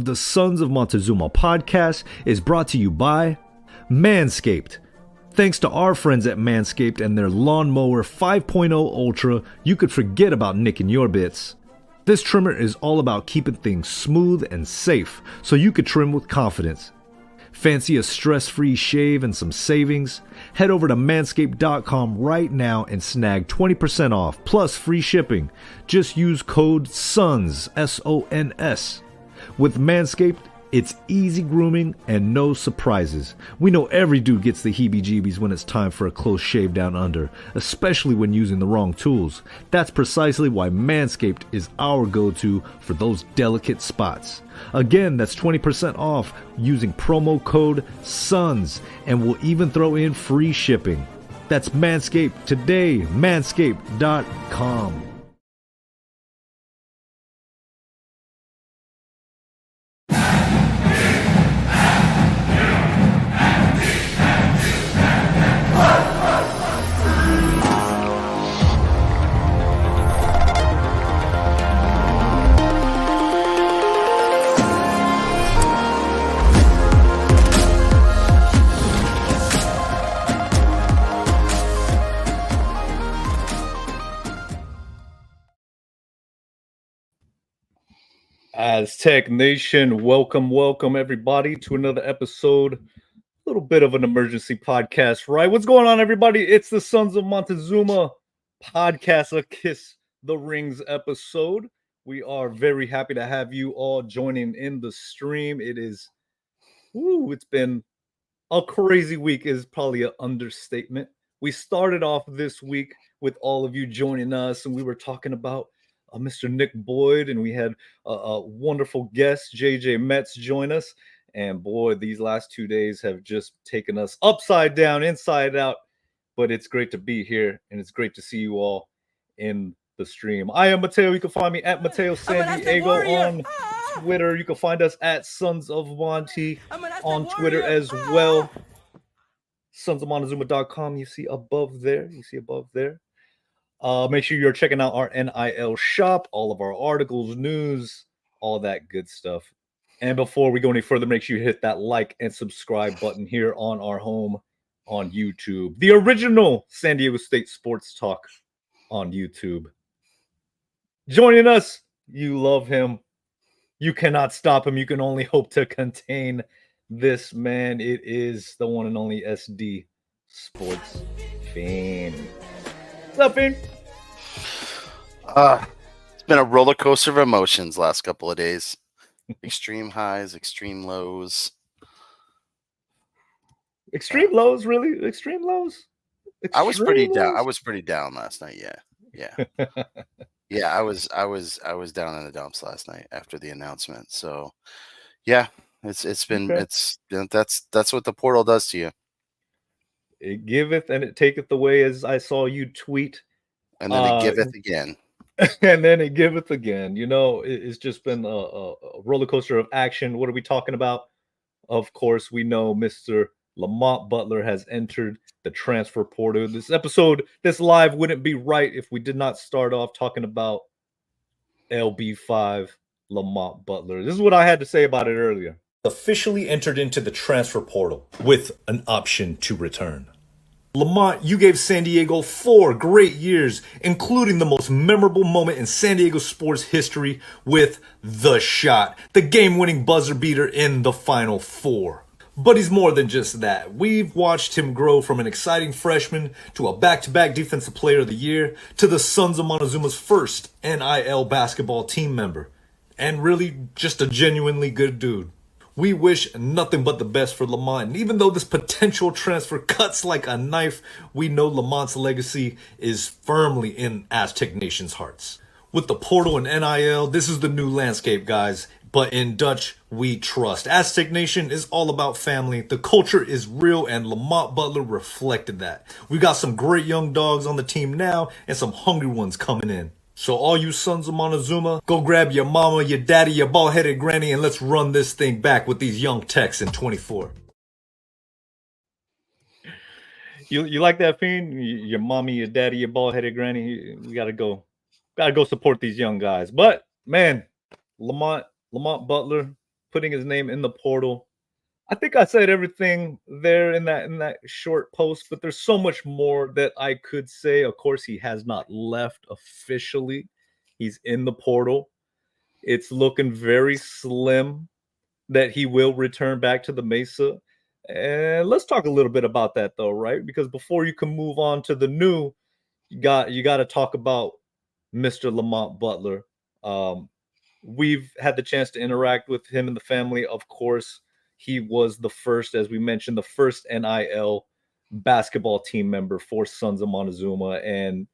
of the Sons of Montezuma podcast is brought to you by Manscaped. Thanks to our friends at Manscaped and their Lawnmower 5.0 Ultra, you could forget about nicking your bits. This trimmer is all about keeping things smooth and safe, so you could trim with confidence. Fancy a stress-free shave and some savings? Head over to manscaped.com right now and snag 20% off plus free shipping. Just use code SONS, S-O-N-S. With Manscaped, it's easy grooming and no surprises. We know every dude gets the heebie-jeebies when it's time for a close shave down under, especially when using the wrong tools. That's precisely why Manscaped is our go-to for those delicate spots. Again, that's 20% off using promo code SONS, and we'll even throw in free shipping. That's Manscaped today, manscaped.com. Aztec Nation, welcome everybody to another episode. A little bit of an emergency podcast, right? What's going on, everybody? It's the Sons of Montezuma podcast, a Kiss the Rings episode. We are very happy to have you all joining in the stream. It's been a crazy week is probably an understatement. We started off this week with all of you joining us, and we were talking about Mr. Nick Boyd, and we had a wonderful guest, JJ Metz, join us. And boy, these last 2 days have just taken us upside down, inside out. But it's great to be here, and it's great to see you all in the stream. I am Mateo. You can find me at Mateo San Diego on Twitter. You can find us at Sons of Monty on Twitter as well. sonsofmontezuma.com. You see above there. Make sure you're checking out our NIL shop, all of our articles, news, all that good stuff. And before we go any further, make sure you hit that like and subscribe button here on our home on YouTube. The original San Diego State Sports Talk on YouTube. Joining us, you love him. You cannot stop him. You can only hope to contain this man. It is the one and only SD Sports Fan. What's up, Fiend? It's been a roller coaster of emotions last couple of days. Extreme highs, extreme lows. Extreme lows, really? Extreme lows? I was pretty down. I was pretty down last night. Yeah. Yeah, I was down in the dumps last night after the announcement. So, yeah, that's what the portal does to you. It giveth and it taketh away, as I saw you tweet. And then it giveth again. And then it giveth again. You know, it's just been a roller coaster of action. What are we talking about? Of course, we know Mr. Lamont Butler has entered the transfer portal. This live wouldn't be right if we did not start off talking about LB5 Lamont Butler. This is what I had to say about it earlier. Officially entered into the transfer portal with an option to return. Lamont, you gave San Diego 4 great years, including the most memorable moment in San Diego sports history with the shot, the game-winning buzzer beater in the Final Four. But he's more than just that. We've watched him grow from an exciting freshman to a back-to-back Defensive Player of the Year to the Sons of Montezuma's first NIL basketball team member. And really, just a genuinely good dude. We wish nothing but the best for Lamont. And even though this potential transfer cuts like a knife, we know Lamont's legacy is firmly in Aztec Nation's hearts. With the portal and NIL, this is the new landscape, guys. But in Dutch, we trust. Aztec Nation is all about family. The culture is real, and Lamont Butler reflected that. We got some great young dogs on the team now, and some hungry ones coming in. So all you Sons of Montezuma, go grab your mama, your daddy, your bald-headed granny, and let's run this thing back with these young techs in 24. You like that, Fiend? Your mommy, your daddy, your bald-headed granny. We gotta go support these young guys. But man, Lamont Butler, putting his name in the portal. I think I said everything there in that short post, but there's so much more that I could say. Of course, he has not left officially. He's in the portal. It's looking very slim that he will return back to the Mesa. And let's talk a little bit about that though, right? Because before you can move on to the new, you got to talk about Mr. Lamont Butler. Um, we've had the chance to interact with him and the family. Of course, he was the first, as we mentioned, the first NIL basketball team member for Sons of Montezuma. And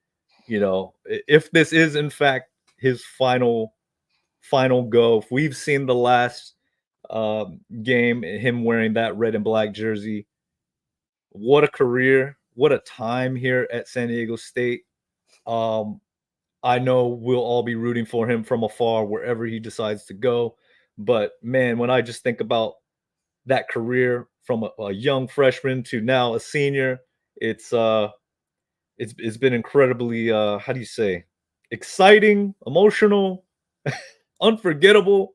if this is in fact his final go, if we've seen the last game, him wearing that red and black jersey, what a career, what a time here at San Diego State. Um, I know we'll all be rooting for him from afar wherever he decides to go. But man, when I just think about that career from a young freshman to now a senior, it's been incredibly how do you say, exciting, emotional, unforgettable,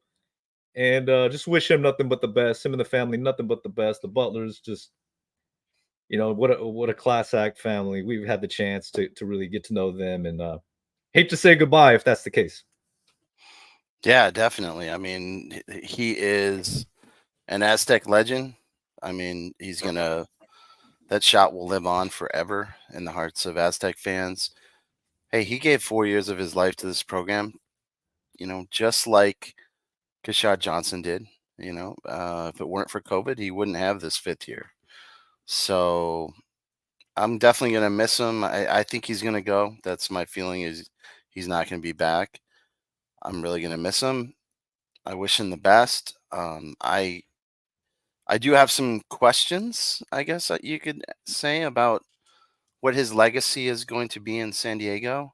and just wish him nothing but the best. Him and the family, nothing but the best. The Butlers, just what a class act family. We've had the chance to really get to know them, and hate to say goodbye if that's the case. Yeah, definitely. I mean, he is an Aztec legend. I mean, that shot will live on forever in the hearts of Aztec fans. Hey, he gave 4 years of his life to this program, just like Kashad Johnson did. If it weren't for COVID, he wouldn't have this 5th year. So I'm definitely going to miss him. I think he's going to go. That's my feeling, is he's not going to be back. I'm really going to miss him. I wish him the best. I do have some questions, I guess you could say, about what his legacy is going to be in San Diego,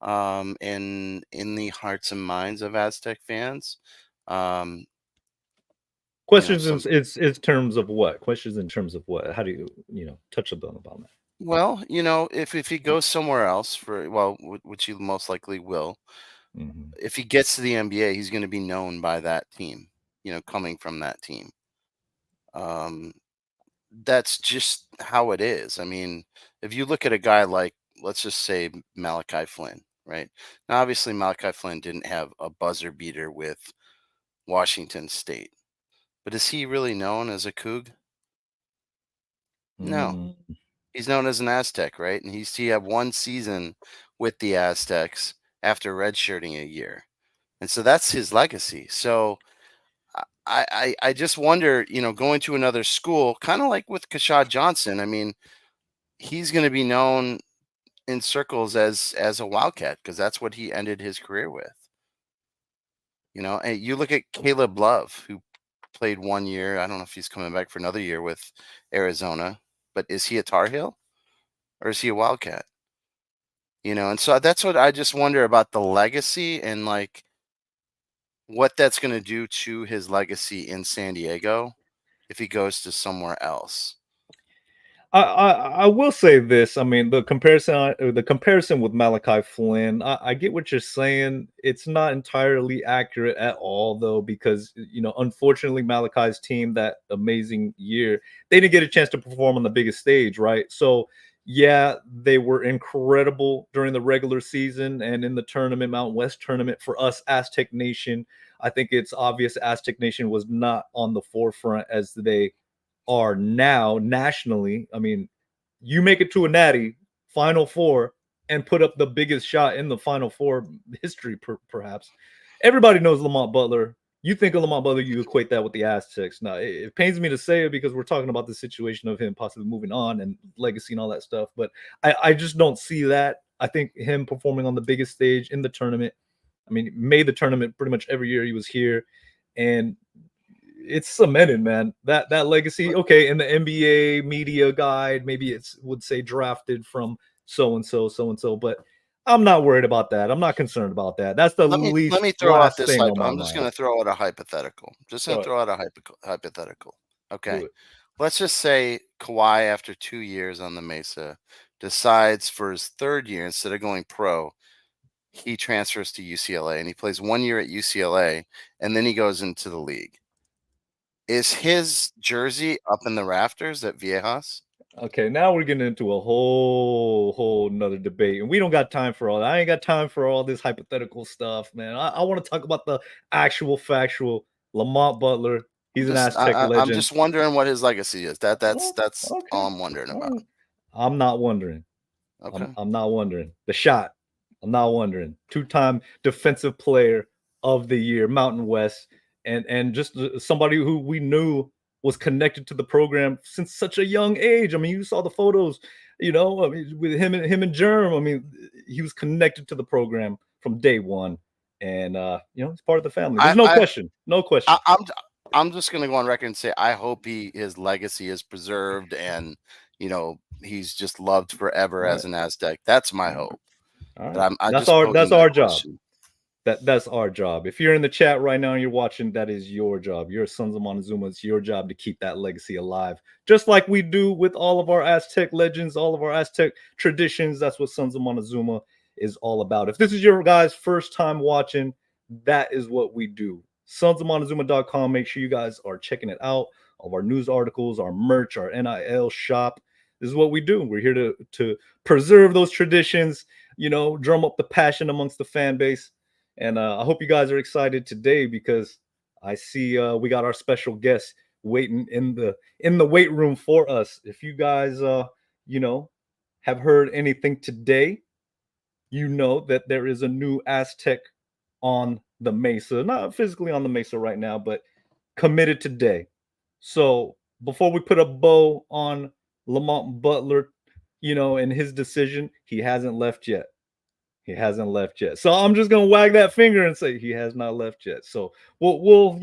in the hearts and minds of Aztec fans. Um, Questions in some it's terms of what? Questions in terms of what? How do you touch upon about that? Well, if he goes somewhere else which he most likely will, Mhm. if he gets to the NBA, he's going to be known by that team. Coming from that team. Um, that's just how it is. I mean, if you look at a guy like, let's just say, Malachi Flynn, right? Now, obviously, Malachi Flynn didn't have a buzzer beater with Washington State, but is he really known as a Coug? No, Mm. he's known as an Aztec, right? And he had one season with the Aztecs after redshirting a year, and so that's his legacy. So I just wonder, going to another school, kind of like with Kashad Johnson. I mean, he's going to be known in circles as a Wildcat, because that's what he ended his career with. And you look at Caleb Love, who played 1 year. I don't know if he's coming back for another year with Arizona, but is he a Tar Heel or is he a Wildcat? And so that's what I just wonder about, the legacy, and like what that's going to do to his legacy in San Diego if he goes to somewhere else. I will say this. I mean, the comparison with Malachi Flynn. I get what you're saying. It's not entirely accurate at all, though, because unfortunately, Malachi's team that amazing year, they didn't get a chance to perform on the biggest stage, right? So yeah, they were incredible during the regular season and in the tournament, Mountain West tournament. For us, Aztec Nation, I think it's obvious Aztec Nation was not on the forefront as they are now nationally. I mean, you make it to a natty Final Four and put up the biggest shot in the Final Four history, perhaps. Everybody knows Lamont Butler. You think of Lamont Butler, you equate that with the Aztecs. Now, it pains me to say it because we're talking about the situation of him possibly moving on and legacy and all that stuff, but I just don't see that. I think him performing on the biggest stage in the tournament. I mean, made the tournament pretty much every year he was here, and it's cemented, man. That legacy. Okay, in the NBA media guide, maybe it would say drafted from so and so, so and so, but I'm not worried about that. I'm not concerned about that. That's the Let least me throw out last this thing on my I'm just mind. going to throw out a hypothetical. Just going Go to ahead, throw out a hypothetical. do Okay. it. Let's just say Kawhi, after 2 years on the Mesa, decides for his 3rd year, instead of going pro, he transfers to UCLA and he plays 1 year at UCLA, and then he goes into the league. Is his jersey up in the rafters at Viejas? Okay, now we're getting into a whole nother debate, and we don't got time for all that. I ain't got time for all this hypothetical stuff, man. I want to talk about the actual factual Lamont Butler. He's an Aztec I'm legend. just wondering what his legacy is. That's Okay. all I'm wondering about. I'm not wondering. Okay. I'm not wondering. The shot. I'm not wondering. Two-time defensive player of the year, Mountain West, and just somebody who we knew was connected to the program since such a young age. I mean, you saw the photos, I mean, with him and Germ. I mean, he was connected to the program from day one, and he's part of the family. There's no question. No question. I'm just gonna go on record and say I hope his legacy is preserved and he's just loved forever as an Aztec. That's my hope. But that's our job. That's our job. If you're in the chat right now and you're watching, that is your job. You're Sons of Montezuma. It's your job to keep that legacy alive, just like we do with all of our Aztec legends, all of our Aztec traditions. That's what Sons of Montezuma is all about. If this is your guys' first time watching, that is what we do. sonsofmontezuma.com. Make sure you guys are checking it out. All of our news articles, our merch, our NIL shop. This is what we do. We're here to preserve those traditions, drum up the passion amongst the fan base. And I hope you guys are excited today because I see we got our special guest waiting in the weight room for us. If you guys have heard anything today, you know that there is a new Aztec on the Mesa, not physically on the Mesa right now, but committed today. So before we put a bow on Lamont Butler, and his decision, he hasn't left yet. He hasn't left yet. So I'm just gonna wag that finger and say he has not left yet. So we'll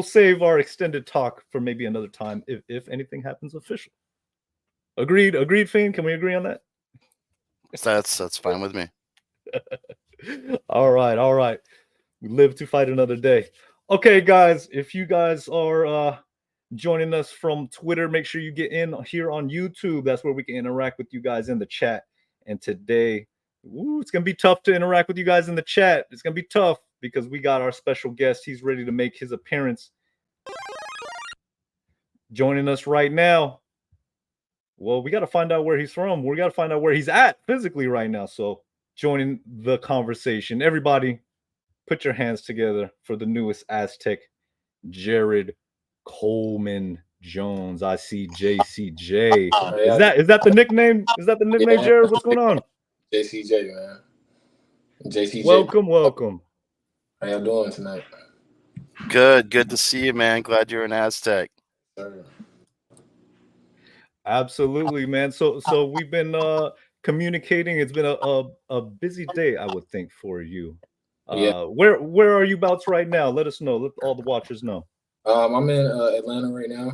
save our extended talk for maybe another time if anything happens official. Agreed, Fiend. Can we agree on that? That's fine with me. All right. We live to fight another day. Okay, guys, if you guys are joining us from Twitter, make sure you get in here on YouTube. That's where we can interact with you guys in the chat. And today, it's going to be tough to interact with you guys in the chat. It's going to be tough because we got our special guest. He's ready to make his appearance. Joining us right now. Well, we got to find out where he's from. We got to find out where he's at physically right now. So joining the conversation, everybody put your hands together for the newest Aztec, Jared Coleman-Jones. I see JCJ. Is that the nickname? Is that the nickname, Jared? What's going on? JCJ, man. JCJ. Welcome. How y'all doing tonight? Good to see you, man. Glad you're an Aztec. Sure. Absolutely, man. So we've been communicating. It's been a busy day, I would think, for you. Yeah. Where are you about right now? Let us know. Let all the watchers know. I'm in Atlanta right now.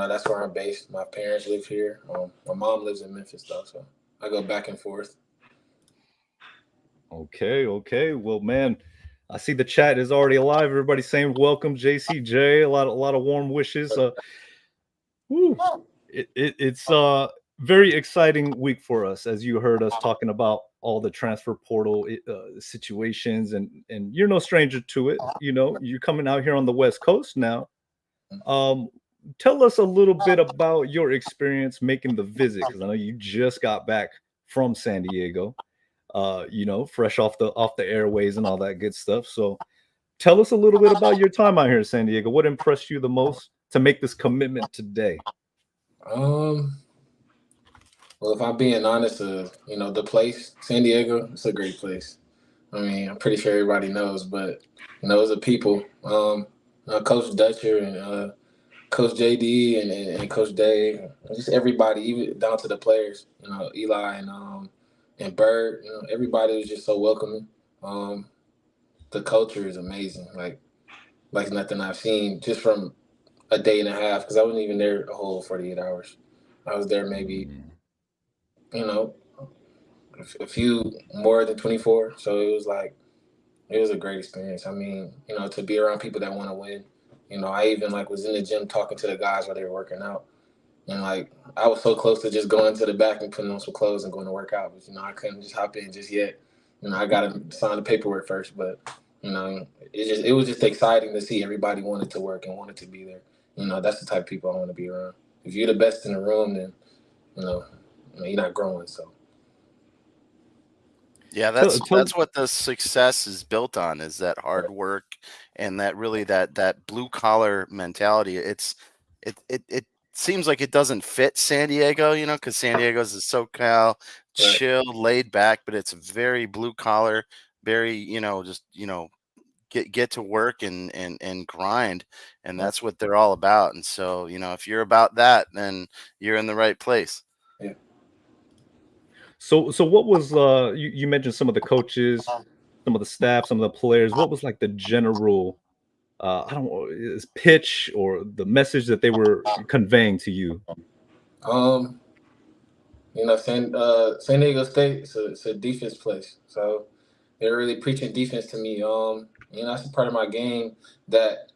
That's where I'm based. My parents live here. My mom lives in Memphis, though, so I go back and forth. Okay. Well, man, I see the chat is already alive. Everybody's saying welcome, JCJ. A lot of warm wishes. It's very exciting week for us, as you heard us talking about all the transfer portal situations, and you're no stranger to it. You're coming out here on the West Coast now. Tell us a little bit about your experience making the visit, because I know you just got back from San Diego, fresh off the airways and all that good stuff. So tell us a little bit about your time out here in San Diego. What impressed you the most to make this commitment today? Well, if I'm being honest, the place, San Diego, it's a great place. I mean, I'm pretty sure everybody knows, but it's the people. Coach Dutcher and Coach JD and Coach Dave, just everybody, even down to the players. Eli and Bird. Everybody was just so welcoming. The culture is amazing, like nothing I've seen just from a day and a half, because I wasn't even there a whole 48 hours. I was there maybe, a few more than 24. So it was a great experience. I mean, to be around people that want to win. I even was in the gym talking to the guys while they were working out. And I was so close to just going to the back and putting on some clothes and going to work out. But I couldn't just hop in just yet. I got to sign the paperwork first. But it was just exciting to see everybody wanted to work and wanted to be there. That's the type of people I want to be around. If you're the best in the room, then you're not growing. So Yeah, that's what the success is built on, is that hard work and that really that blue collar mentality. It seems like it doesn't fit San Diego, because San Diego's a SoCal, chill, laid back, but it's very blue collar, very, just, get to work and grind, and that's what they're all about. And so, if you're about that, then you're in the right place. Yeah. So what was you mentioned some of the coaches, some of the staff, some of the players. What was like the general I don't know, is pitch or the message that they were conveying to you? San Diego State it's a defense place, so they're really preaching defense to me. That's a part of my game that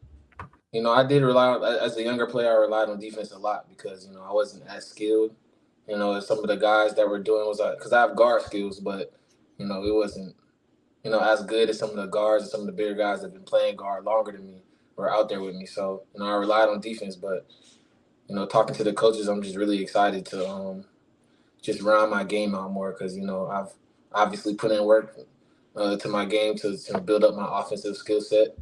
I did rely on as a younger player. I relied on defense a lot because I wasn't as skilled. As some of the guys that were doing was because I have guard skills, but it wasn't as good as some of the guards and some of the bigger guys that have been playing guard longer than me were out there with me. So I relied on defense, but talking to the coaches, I'm just really excited to just round my game out more because I've obviously put in work to my game to build up my offensive skill set,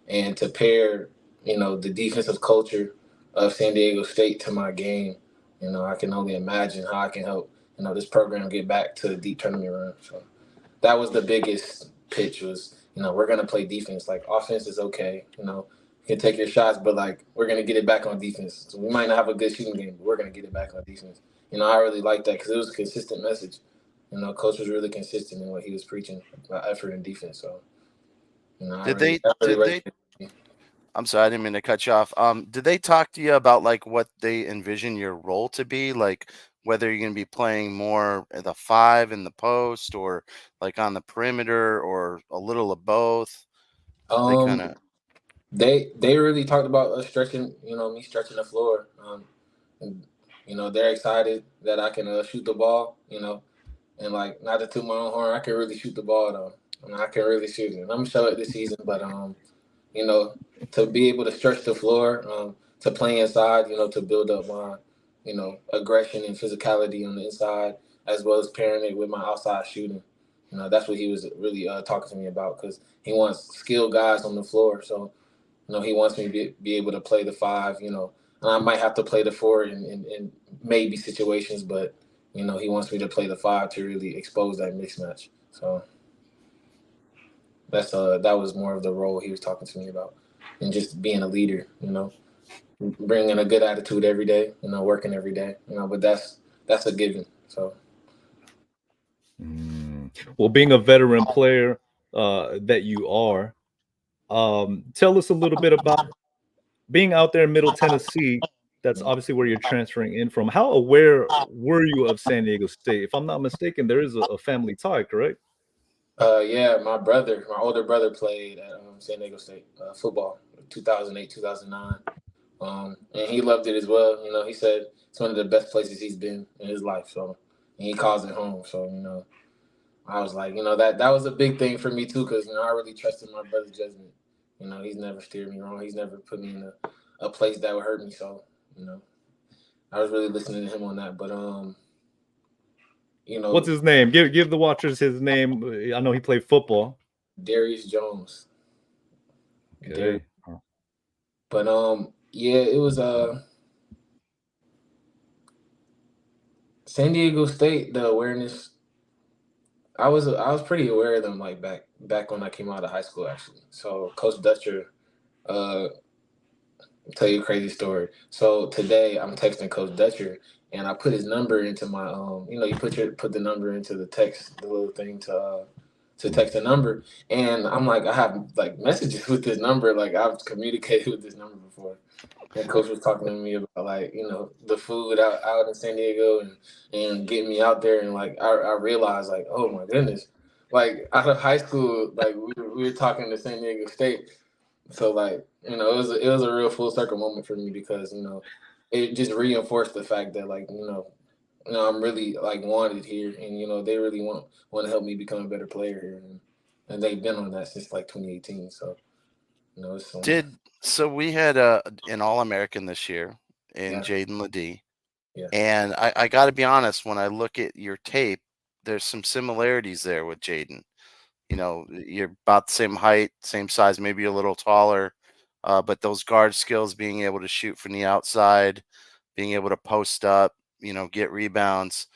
and to pair the defensive culture of San Diego State to my game. I can only imagine how I can help this program get back to the deep tournament run. So that was the biggest pitch was we're gonna play defense. Like offense is okay, you can take your shots, but like we're gonna get it back on defense. So we might not have a good shooting game, but we're gonna get it back on defense. I really like that because it was a consistent message. Coach was really consistent in what he was preaching about effort and defense. So, I'm sorry, I didn't mean to cut you off. Did they talk to you about like what they envision your role to be? Like whether you're going to be playing more at the 5 in the post or like on the perimeter or a little of both? They really talked about us stretching, me stretching the floor. And, they're excited that I can shoot the ball, and like not to toot my own horn, I can really shoot the ball though. I can really shoot it. I'm gonna show it this season, but to be able to stretch the floor, to play inside, to build up my, aggression and physicality on the inside, as well as pairing it with my outside shooting. That's what he was really talking to me about because he wants skilled guys on the floor. So, he wants me to be able to play the 5, and I might have to play the 4 in maybe situations, but, he wants me to play the 5 to really expose that mismatch. So that was more of the role he was talking to me about, and just being a leader, bringing a good attitude every day, working every day, but that's a given. So. Well, being a veteran player that you are, tell us a little bit about being out there in Middle Tennessee. That's obviously where you're transferring in from. How aware were you of San Diego State? If I'm not mistaken, there is a family tie, correct? Yeah, my older brother played at San Diego State football, 2008, 2009. And he loved it as well. He said it's one of the best places he's been in his life. So, and he calls it home. So, I was like, that was a big thing for me too, because I really trusted my brother's judgment. He's never steered me wrong. He's never put me in a place that would hurt me. So, I was really listening to him on that. But what's his name? Give the watchers his name. I know he played football. Darius Jones. Okay. But yeah, it was San Diego State. The awareness, I was pretty aware of them like back when I came out of high school actually. So Coach Dutcher, tell you a crazy story. So today I'm texting Coach Dutcher and I put his number into my you put the number into the text, the little thing to text a number, and I'm like, I have like messages with this number, like I've communicated with this number before. And Coach was talking to me about like, the food out in San Diego and getting me out there, and like I realized like, oh my goodness, like out of high school, like we were talking to San Diego State. So like, it was a real full circle moment for me because, it just reinforced the fact that like, I'm really like wanted here, and they really want to help me become a better player here. And and they've been on that since like 2018. So it's So we had an All-American this year in Jaden Ledee. Yeah. And I got to be honest, when I look at your tape, there's some similarities there with Jaden. You're about the same height, same size, maybe a little taller, but those guard skills, being able to shoot from the outside, being able to post up, get rebounds.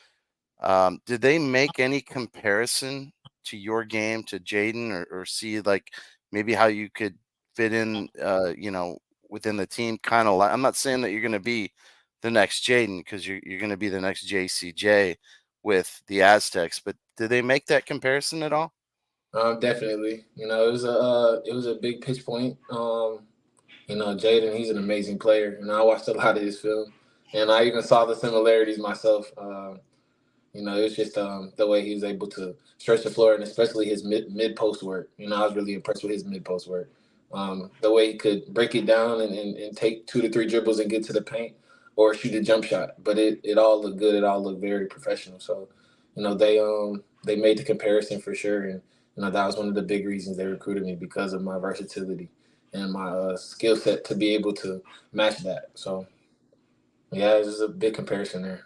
Did they make any comparison to your game to Jaden, or see like maybe how you could fit in, within the team? Kind of like, I'm not saying that you're going to be the next Jaden, because you're going to be the next JCJ with the Aztecs, but did they make that comparison at all? Definitely. It was a big pitch point. Jaden, he's an amazing player. I watched a lot of his film, and I even saw the similarities myself. It was just the way he was able to stretch the floor, and especially his mid post work. I was really impressed with his mid post work. The way he could break it down and take 2 to 3 dribbles and get to the paint, or shoot a jump shot. But it all looked good. It all looked very professional. So, they made the comparison for sure, and that was one of the big reasons they recruited me, because of my versatility and my skill set to be able to match that. So, yeah, it was a big comparison there.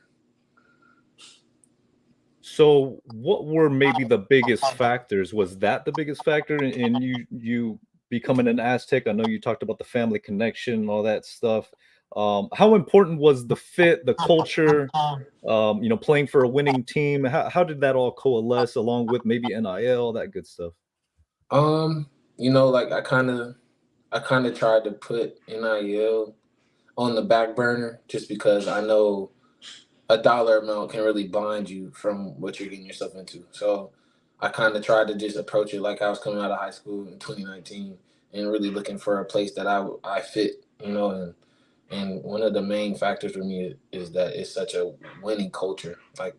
So what were maybe the biggest factors? Was that the biggest factor in you becoming an Aztec? I know you talked about the family connection and all that stuff. How important was the fit, the culture, playing for a winning team? How did that all coalesce, along with maybe NIL, that good stuff? Like I kind of tried to put NIL on the back burner, just because I know a dollar amount can really bind you from what you're getting yourself into. So I kind of tried to just approach it like I was coming out of high school in 2019, and really looking for a place that I fit, and one of the main factors for me is that it's such a winning culture, like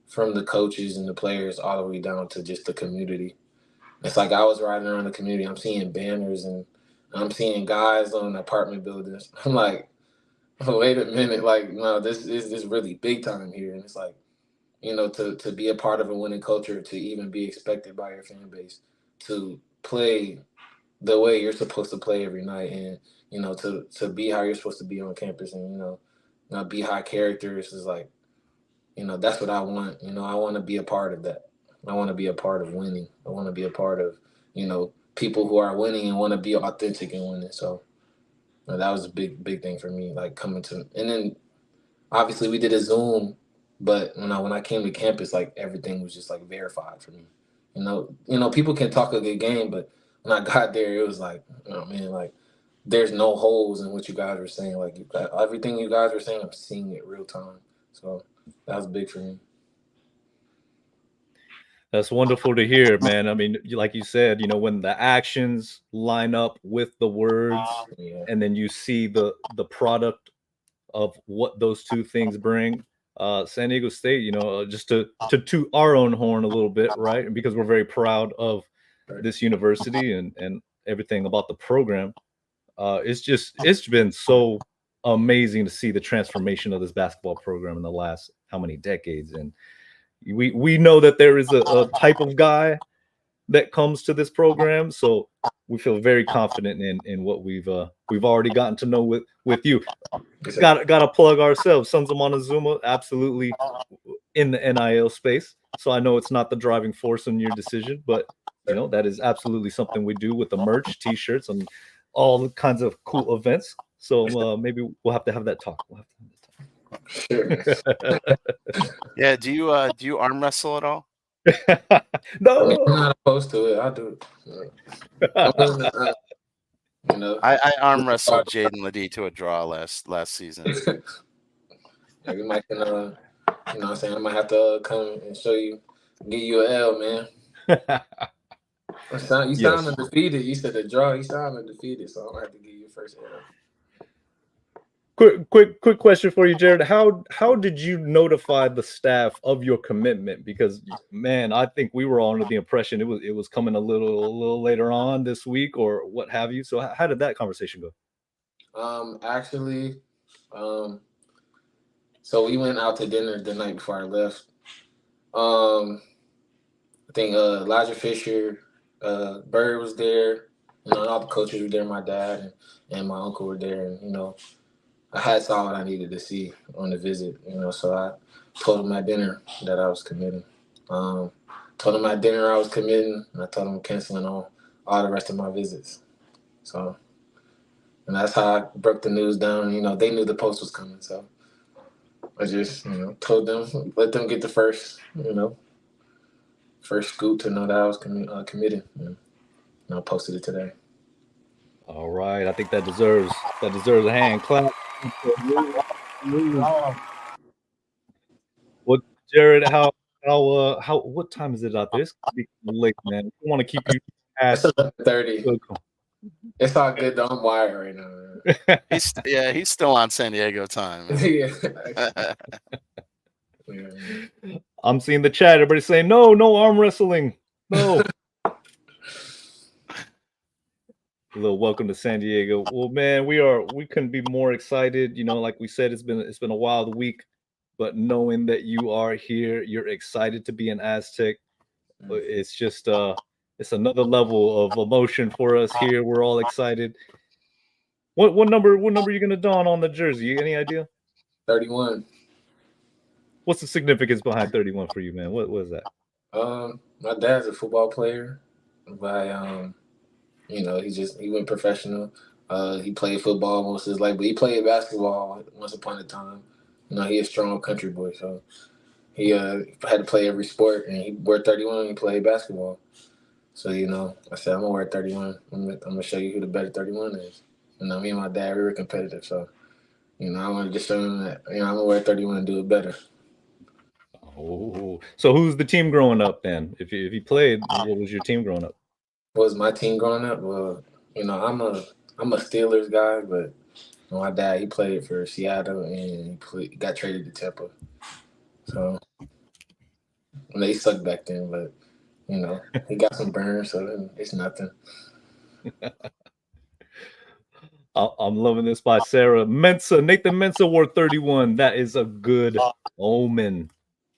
from the coaches and the players all the way down to just the community. It's like I was riding around the community, I'm seeing banners and I'm seeing guys on apartment buildings. I'm like, wait a minute, like, no, this is really big time here. And it's like, to be a part of a winning culture, to even be expected by your fan base, to play the way you're supposed to play every night, and to be how you're supposed to be on campus, and be high characters, is like, that's what I want. I want to be a part of that. I want to be a part of winning. I want to be a part of people who are winning and want to be authentic and winning. So that was a big thing for me, like coming to. And then obviously we did a Zoom, but when I came to campus, like everything was just like verified for me. People can talk a good game, but when I got there, it was like, oh man, like there's no holes in what you guys were saying. Like everything you guys were saying, I'm seeing it real time. So that was big for me. That's wonderful to hear, man. I mean, like you said, when the actions line up with the words, Yeah. and then you see the product of what those two things bring. San Diego State, just to toot our own horn a little bit, right? Because we're very proud of this university and everything about the program. It's been so amazing to see the transformation of this basketball program in the last how many decades. And we know that there is a type of guy that comes to this program, so we feel very confident in what we've already gotten to know with you. Got to plug ourselves. Sons of Montezuma, absolutely in the NIL space. So I know it's not the driving force in your decision, but that is absolutely something we do with the merch, T-shirts, and all kinds of cool events. So maybe we'll have to have that talk. Sure. Yeah. Do you arm wrestle at all? No, I'm not opposed to it. I'll do it. I arm wrestled Jaden Ledee to a draw last season. Yeah, we might can, I'm saying, I might have to come and show you, give you an L, man. You sound undefeated. You said the draw. You sound undefeated, so I'm gonna have to give you a first L. Quick question for you, Jared. How did you notify the staff of your commitment? Because man, I think we were all under the impression it was coming a little later on this week or what have you. So how did that conversation go? Actually, so we went out to dinner the night before I left. I think Elijah Fisher, Bird was there. All the coaches were there. My dad and my uncle were there, and I had saw what I needed to see on the visit. So I told him at dinner that I was committing. Told him at dinner I was committing, and I told him canceling on all the rest of my visits. So, and that's how I broke the news down. They knew the post was coming, so I just told them, let them get the first scoop to know that I was committed. And I posted it today. All right, I think that deserves a hand clap. What, Jared? How? What time is it out there? It's late, man. I want to keep you It's past 30. It's all good though. I'm wired right now. He's still on San Diego time. Yeah. I'm seeing the chat. Everybody saying no arm wrestling. No. A little welcome to San Diego. Well, man, we couldn't be more excited. Like we said, it's been a wild week, but knowing that you are here, you're excited to be an Aztec. It's just it's another level of emotion for us here. We're all excited. What number are you gonna don on the jersey? Any idea? 31. What's the significance behind 31 for you, man? What is that? My dad's a football player, but he went professional. He played football most of his life, but he played basketball once upon a time. He's a strong country boy, so he had to play every sport, and he wore 31 and he played basketball. So, I said, I'm going to wear 31. I'm going to show you who the better 31 is. Me and my dad, we were competitive, so, I wanted to show him that, I'm going to wear 31 and do it better. Oh, so who's the team growing up then? If you played, what was your team growing up? What was my team growing up? Well, I'm a Steelers guy, but my dad, he played for Seattle and he got traded to Tampa. So they sucked back then, but he got some burns, so it's nothing. I'm loving this by Sarah Mensa. Nathan Mensa wore 31. That is a good omen.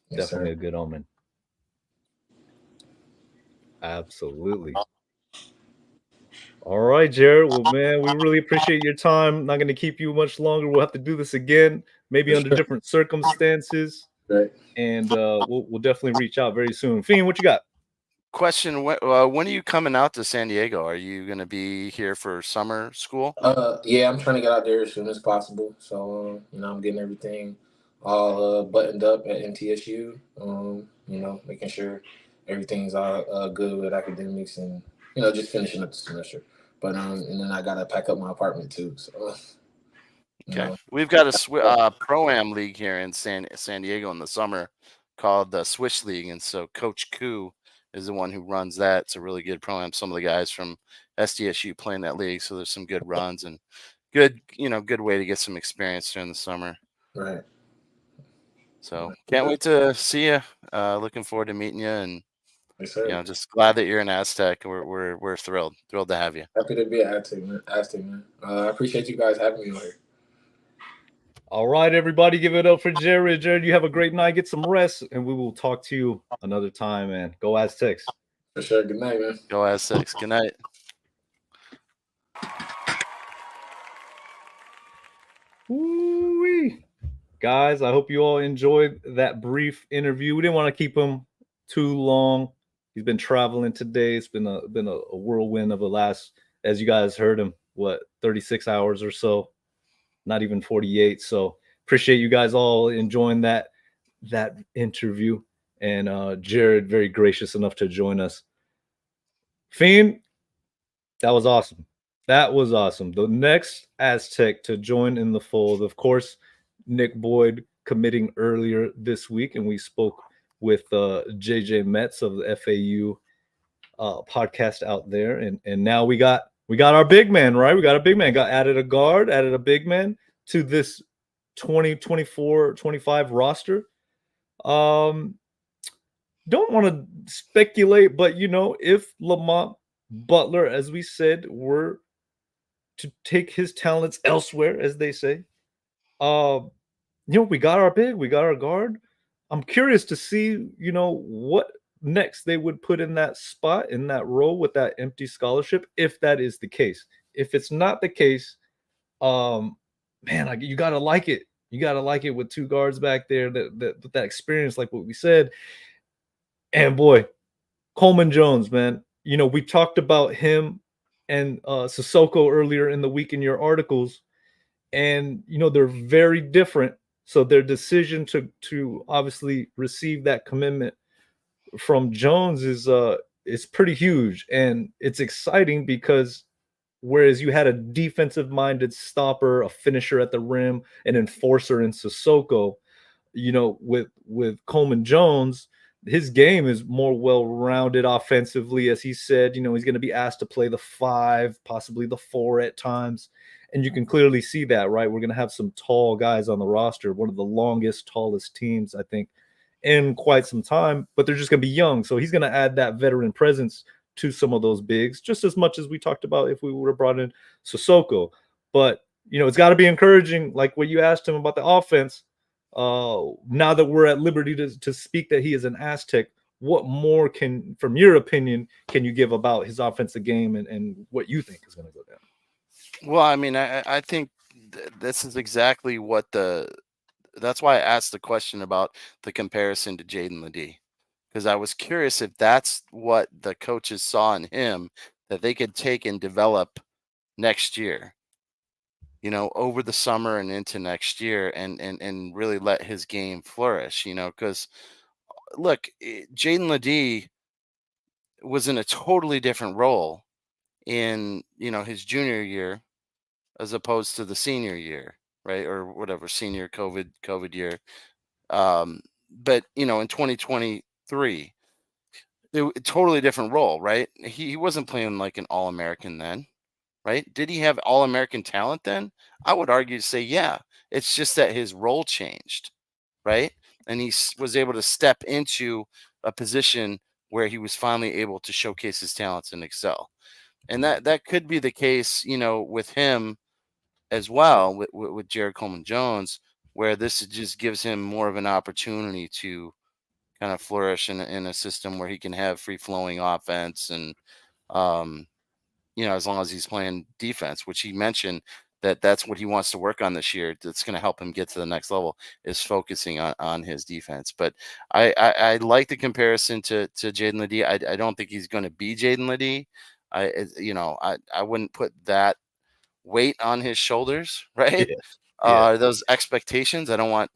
Yes, Definitely sir. a good omen. Absolutely. All right, Jared. Well, man, we really appreciate your time. Not going to keep you much longer. We'll have to do this again, maybe under different circumstances. Right. And we'll definitely reach out very soon. Fiend, what you got? Question: when are you coming out to San Diego? Are you going to be here for summer school? Yeah, I'm trying to get out there as soon as possible. So, I'm getting everything all buttoned up at MTSU. Making sure everything's all good with academics and just finishing up the semester. But and then I gotta pack up my apartment too. So. Okay, we've got a pro-am league here in San Diego in the summer called the Swish League, and so Coach Koo is the one who runs that. It's a really good pro-am. Some of the guys from SDSU play in that league, so there's some good runs and good way to get some experience during the summer. Right. So can't wait to see you. Looking forward to meeting you, and yes, sir. Just glad that you're an Aztec. We're thrilled to have you. Happy to be an Aztec, man. I appreciate you guys having me on here. All right, everybody, give it up for Jared. Jared, you have a great night. Get some rest, and we will talk to you another time, man. Go Aztecs. For sure. Good night, man. Go Aztecs. Good night. Woo-wee. Guys, I hope you all enjoyed that brief interview. We didn't want to keep him too long. He's been traveling today. It's been a whirlwind of the last, as you guys heard him, 36 hours or so. Not even 48. So appreciate you guys all enjoying that interview. And Jared, very gracious enough to join us. Fiend, that was awesome. That was awesome. The next Aztec to join in the fold, of course, Nick Boyd committing earlier this week, and we spoke with JJ Metz of the FAU podcast out there, and now we got our big man, right? We got a big man. Got added a guard, added a big man to this 2024-25 roster. Don't want to speculate, but if Lamont Butler, as we said, were to take his talents elsewhere, as they say, we got our big, we got our guard. I'm curious to see, what next they would put in that spot, in that role with that empty scholarship, if that is the case. If it's not the case, man, like, you gotta like it. You gotta like it with two guards back there that experience, like what we said. And boy, Coleman-Jones, man. We talked about him and Sissoko earlier in the week in your articles, and they're very different. So their decision to obviously receive that commitment from Jones is pretty huge, and it's exciting because whereas you had a defensive minded stopper, a finisher at the rim, an enforcer in Sissoko, with Coleman-Jones, his game is more well-rounded offensively. As he said, he's going to be asked to play the 5, possibly the 4 at times. And you can clearly see that, right? We're going to have some tall guys on the roster, one of the longest, tallest teams, I think, in quite some time, but they're just going to be young. So he's going to add that veteran presence to some of those bigs, just as much as we talked about if we would have brought in Sissoko. But, it's got to be encouraging, like what you asked him about the offense. Now that we're at liberty to speak that he is an Aztec, what more from your opinion, can you give about his offensive game and what you think is going to go down? Well, I mean, I think this is exactly what that's why I asked the question about the comparison to Jaden Ledee, because I was curious if that's what the coaches saw in him that they could take and develop next year, over the summer and into next year, and really let his game flourish, because look, Jaden Ledee was in a totally different role in, his junior year as opposed to the senior year, right? Or whatever, senior COVID year. But in 2023, totally different role, right? He wasn't playing like an All-American then, right? Did he have All-American talent then? I would argue to say, yeah. It's just that his role changed, right? And he was able to step into a position where he was finally able to showcase his talents and excel. And that could be the case, with him as well, with Jared Coleman-Jones, where this just gives him more of an opportunity to kind of flourish in a system where he can have free flowing offense and, as long as he's playing defense, which he mentioned that's what he wants to work on this year. That's going to help him get to the next level, is focusing on his defense. But I like the comparison to Jaden Ledee. I don't think he's going to be Jaden Ledee. I wouldn't put that weight on his shoulders, right? Those expectations. I don't want,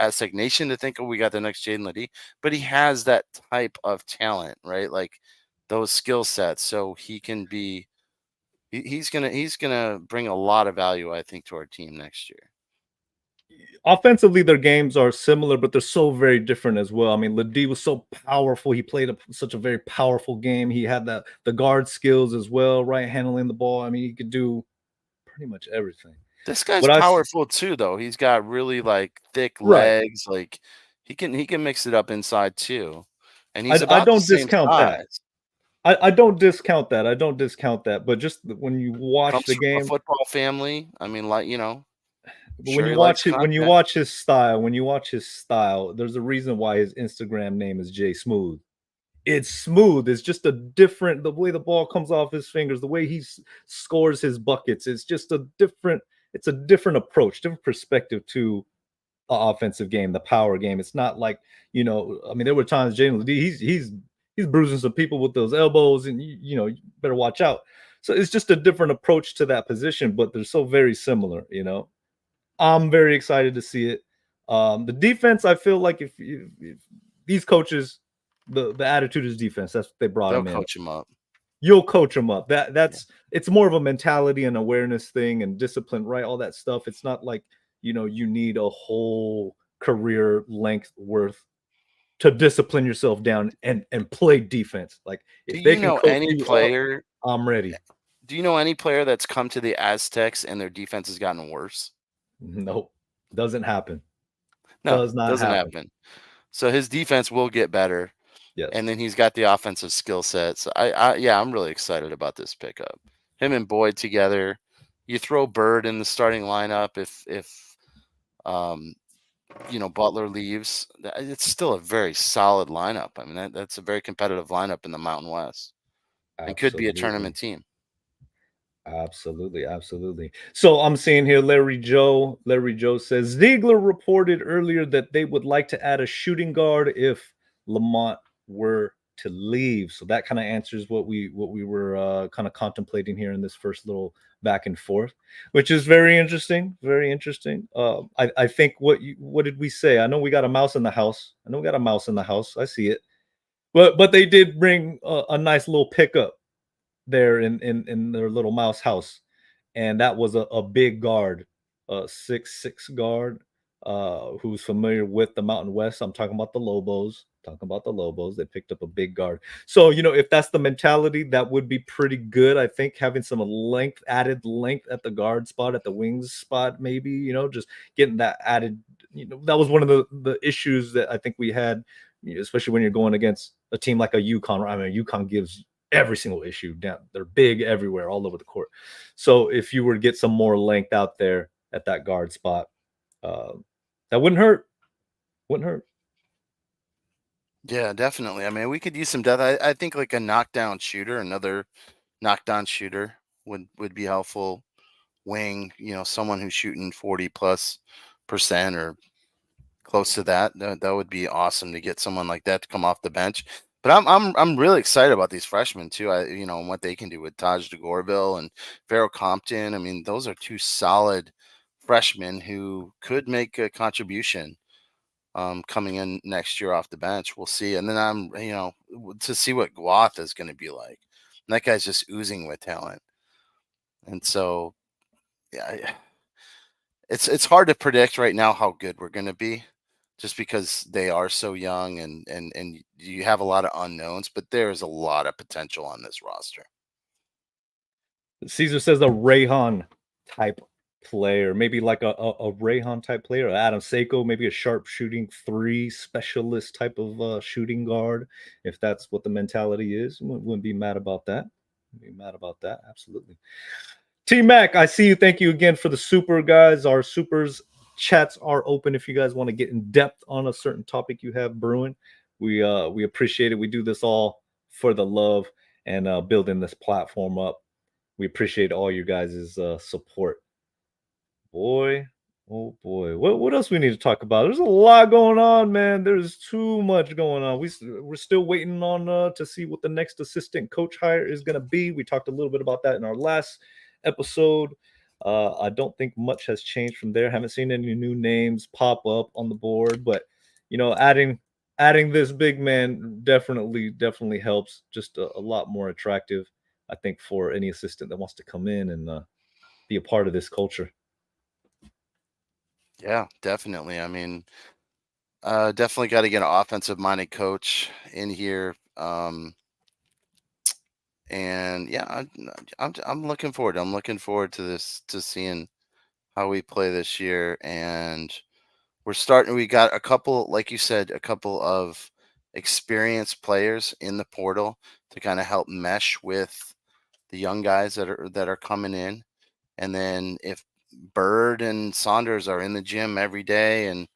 Aztec Nation to think, oh, we got the next Jaden Ledee, but he has that type of talent, right? Like those skill sets. So he can be, he's gonna bring a lot of value, I think, to our team next year. Offensively, their games are similar, but they're so very different as well. I mean, Ledee was so powerful. He played such a very powerful game. He had the guard skills as well, right? Handling the ball. I mean, he could do pretty much everything. This guy's powerful too, though. He's got really like thick legs. Right. Like he can mix it up inside too. And he's about the same size. I don't discount that. I don't discount that. But just when you watch the game, a football family. I mean, like, but when you watch it, when you watch his style, there's a reason why his Instagram name is Jay Smooth. It's smooth. It's just the way the ball comes off his fingers, the way he scores his buckets. It's just a different approach, different perspective to the offensive game, the power game. It's not like, I mean, there were times Jaden Ledee, he's bruising some people with those elbows, and you better watch out. So it's just a different approach to that position, but they're so very similar, I'm very excited to see it. The defense, I feel like if these coaches, the attitude is defense. That's what they brought him in. They'll coach him up. You'll coach them up. It's more of a mentality and awareness thing and discipline, right? All that stuff. It's not like, you need a whole career length worth to discipline yourself down and play defense. Like, if they can coach any player, I'm ready. Do you know any player that's come to the Aztecs and their defense has gotten worse? Nope. Doesn't happen. No, doesn't happen. So his defense will get better. Yes. And then he's got the offensive skill set. So I'm really excited about this pickup. Him and Boyd together. You throw Bird in the starting lineup if Butler leaves, it's still a very solid lineup. I mean, that's a very competitive lineup in the Mountain West, and could be a tournament team. Absolutely, absolutely. So I'm seeing here Larry Joe. Larry Joe says Ziegler reported earlier that they would like to add a shooting guard if Lamont were to leave. So that kind of answers what we were kind of contemplating here in this first little back and forth, which is very interesting. Very interesting. I think what did we say? I know we got a mouse in the house. I see it. But they did bring a nice little pickup there in their little mouse house, and that was a big guard, a 6'6" guard, who's familiar with the Mountain West. I'm talking about the Lobos. They picked up a big guard. So if that's the mentality, that would be pretty good. I think having some added length at the guard spot, at the wings spot, maybe just getting that added. That was one of the issues that I think we had, especially when you're going against a team like a UConn. I mean, UConn gives every single issue down. They're big everywhere, all over the court. So if you were to get some more length out there at that guard spot, that wouldn't hurt. Yeah, definitely. I mean, we could use some depth. I think like a knockdown shooter, another knockdown shooter would be helpful. Wing, someone who's shooting 40+% or close to that. That would be awesome to get someone like that to come off the bench. But I'm really excited about these freshmen too. And what they can do with Taj DeGorville and Vero Compton. I mean, those are two solid freshmen who could make a contribution coming in next year off the bench. We'll see. And then I'm to see what Guath is going to be like. And that guy's just oozing with talent. And so, yeah, it's hard to predict right now how good we're going to be, just because they are so young and you have a lot of unknowns, but there's a lot of potential on this roster. Caesar says a Rayhan type player, maybe like a Rayhan type player, Adam Seiko, maybe a sharp shooting 3 specialist type of shooting guard. If that's what the mentality is, wouldn't be mad about that. Absolutely. T-Mac, I see you. Thank you again for the super, guys. Our supers chats are open if you guys want to get in depth on a certain topic you have brewing. We appreciate it. We do this all for the love and building this platform up. We appreciate all you guys' support. Boy, oh boy, what else we need to talk about? There's a lot going on, man. There's too much going on. We're still waiting on to see what the next assistant coach hire is going to be. We talked a little bit about that in our last episode. I don't think much has changed from there. Haven't seen any new names pop up on the board, but adding this big man definitely helps. Just a lot more attractive, I think, for any assistant that wants to come in and be a part of this culture. Yeah, definitely. I mean, definitely got to get an offensive-minded coach in here. And yeah, I'm looking forward. I'm looking forward to this, to seeing how we play this year. And we got a couple, like you said, a couple of experienced players in the portal to kind of help mesh with the young guys that are coming in. And then if Bird and Saunders are in the gym every day and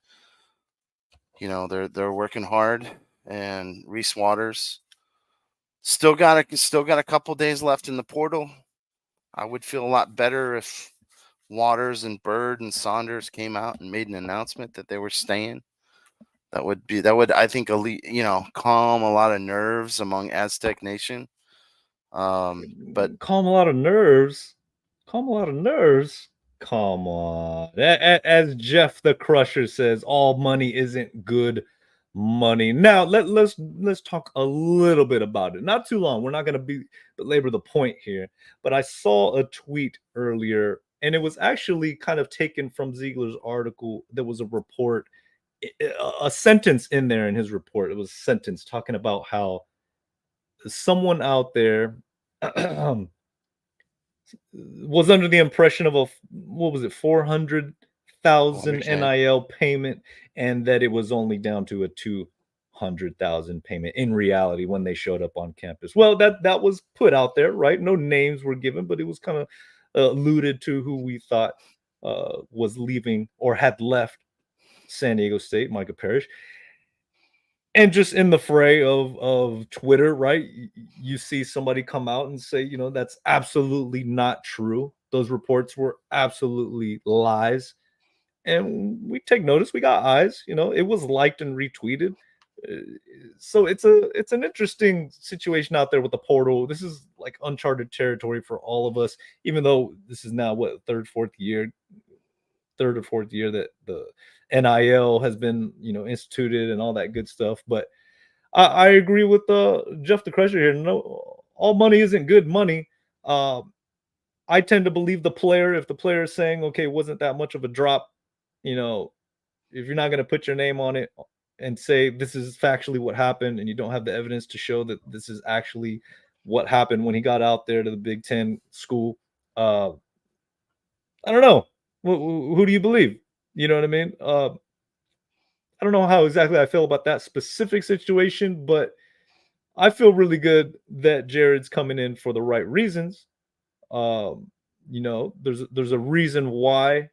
they're working hard, and Reese Waters still got a couple days left in the portal. I would feel a lot better if Waters and Bird and Saunders came out and made an announcement that they were staying. That would, I think, calm a lot of nerves among Aztec Nation. But calm a lot of nerves. Come on. As Jeff the Crusher says, all money isn't good money. Now let's talk a little bit about it. Not too long. We're not going to belabor the point here. But I saw a tweet earlier, and it was actually kind of taken from Ziegler's article. There was a report, a sentence in there in his report. It was a sentence talking about how someone out there was under the impression of what was it, 400,000 NIL payment, and that it was only down to a 200,000 payment in reality when they showed up on campus. Well, that was put out there, right? No names were given, but it was kind of alluded to who we thought was leaving or had left San Diego State, Micah Parrish. And just in the fray of Twitter, right? You see somebody come out and say, that's absolutely not true. Those reports were absolutely lies. And we take notice. We got eyes. It was liked and retweeted. So it's an interesting situation out there with the portal. This is like uncharted territory for all of us, even though this is now third or fourth year that the NIL has been, instituted and all that good stuff. But I agree with Jeff the Crusher here. No, all money isn't good money. I tend to believe the player. If the player is saying, okay, it wasn't that much of a drop, if you're not going to put your name on it and say this is factually what happened, and you don't have the evidence to show that this is actually what happened when he got out there to the Big Ten school, I don't know. Who do you believe? You know what I mean? I don't know how exactly I feel about that specific situation, but I feel really good that Jared's coming in for the right reasons. There's a reason why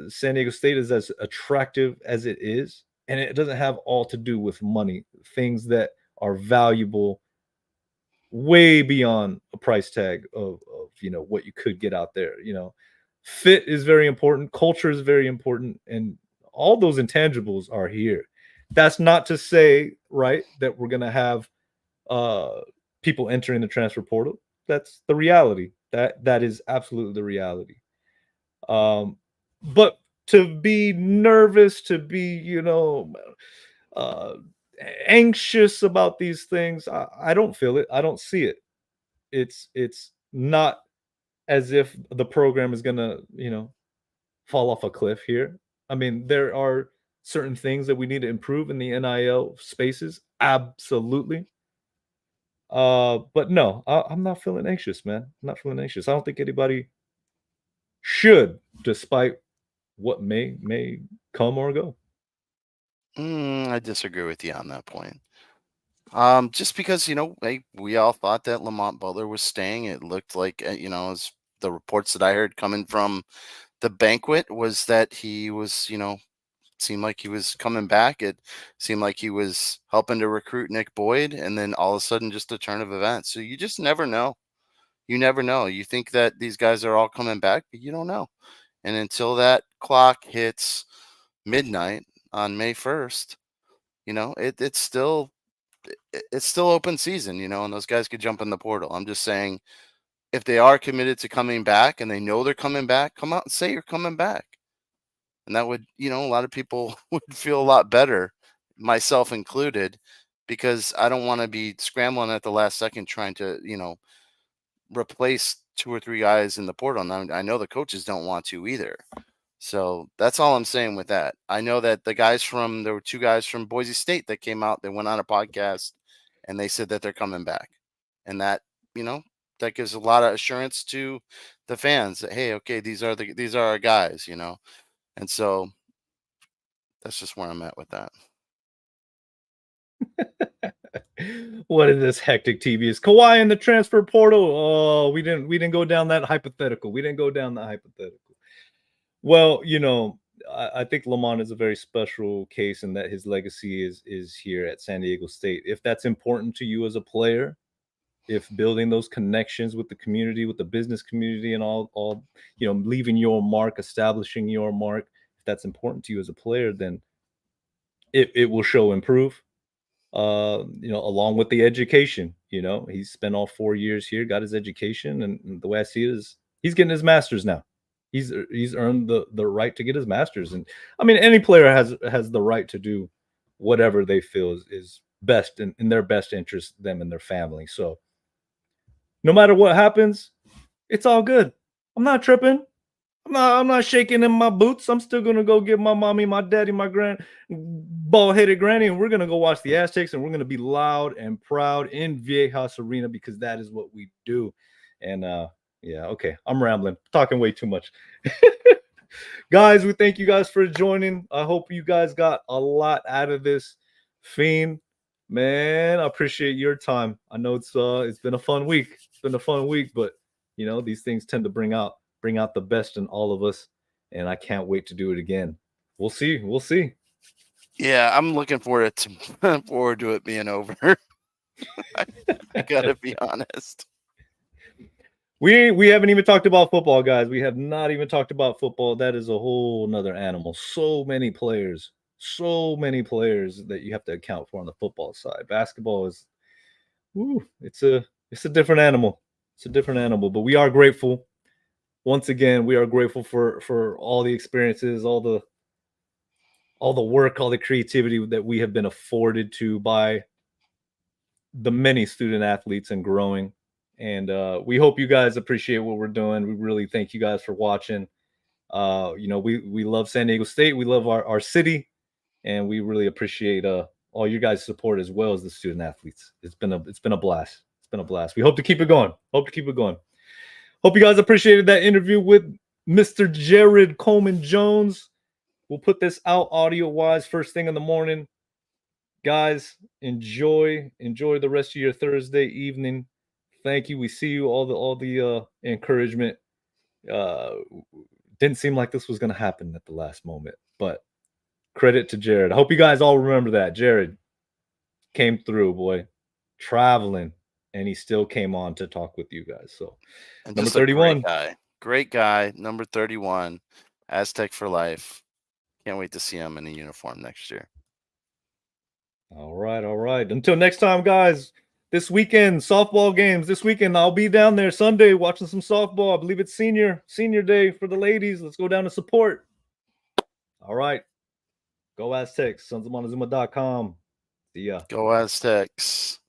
San Diego State is as attractive as it is, and it doesn't have all to do with money. Things that are valuable way beyond a price tag of what you could get out there. Fit is very important, culture is very important, and all those intangibles are here. That's not to say, right, that we're going to have people entering the transfer portal. That's the reality. That is absolutely the reality. But to be nervous, to be anxious about these things, I don't feel it. I don't see it. It's not as if the program is gonna fall off a cliff here. I mean, there are certain things that we need to improve in the NIL spaces, absolutely. But no, I'm not feeling anxious, man. I'm not feeling anxious. I don't think anybody should, despite what may come or go. I disagree with you on that point. Just because we all thought that Lamont Butler was staying. It looked like as the reports that I heard coming from the banquet was that he was seemed like he was coming back. It seemed like he was helping to recruit Nick Boyd, and then all of a sudden just a turn of events. So you just never know. You never know. You think that these guys are all coming back, but you don't know. And until that clock hits midnight on May 1st, it's still open season, and those guys could jump in the portal. I'm just saying, if they are committed to coming back and they know they're coming back, come out and say you're coming back. And that would, a lot of people would feel a lot better, myself included, because I don't want to be scrambling at the last second trying to, replace 2 or 3 guys in the portal. And I know the coaches don't want to either. So that's all I'm saying with that. I know that there were 2 guys from Boise State that came out, they went on a podcast and they said that they're coming back. And that, that gives a lot of assurance to the fans that, hey, okay, these are our guys, And so that's just where I'm at with that. What is this hectic TV? Is Kawhi in the transfer portal? Oh, we didn't go down that hypothetical. Well, I think Lamont is a very special case in that his legacy is here at San Diego State. If that's important to you as a player, if building those connections with the community, with the business community, and all leaving your mark, establishing your mark, if that's important to you as a player, then it will show improve. Along with the education, he's spent all 4 years here, got his education, and the way I see it is he's getting his master's now. He's earned the right to get his master's. And I mean, any player has the right to do whatever they feel is best in their best interest, them and their family. So no matter what happens, it's all good. I'm not tripping. I'm not shaking in my boots. I'm still gonna go get my mommy, my daddy, my bald-headed granny, and we're gonna go watch the Aztecs, and we're gonna be loud and proud in Viejas Arena because that is what we do. And yeah, okay, I'm rambling, talking way too much. Guys, we thank you guys for joining. I hope you guys got a lot out of this. Fiend, man, I appreciate your time. I know it's been a fun week. But these things tend to bring out the best in all of us, and I can't wait to do it again. We'll see. Yeah, I'm looking forward to it being over. I gotta be honest. We haven't even talked about football, guys. We have not even talked about football. That is a whole nother animal. So many players that you have to account for on the football side. Basketball is, it's a different animal. It's a different animal. But we are grateful. Once again, we are grateful for all the experiences, all the work, all the creativity that we have been afforded to by the many student athletes and growing. And we hope you guys appreciate what we're doing. We really thank you guys for watching. We love San Diego State. We love our city, and we really appreciate all you guys' support as well as the student athletes. It's been a blast. It's been a blast. We hope to keep it going. Hope you guys appreciated that interview with Mr. Jared Coleman-Jones. We'll put this out audio-wise first thing in the morning. Guys, enjoy the rest of your Thursday evening. Thank you. We see you. All the encouragement. Didn't seem like this was going to happen at the last moment, but credit to Jared. I hope you guys all remember that. Jared came through, boy, traveling, and he still came on to talk with you guys. So, and number 31. Great guy, number 31, Aztec for life. Can't wait to see him in a uniform next year. All right. Until next time, guys. This weekend, softball games. This weekend, I'll be down there Sunday watching some softball. I believe it's senior day for the ladies. Let's go down to support. All right. Go Aztecs. SonsofMontezuma.com. See ya. Go Aztecs.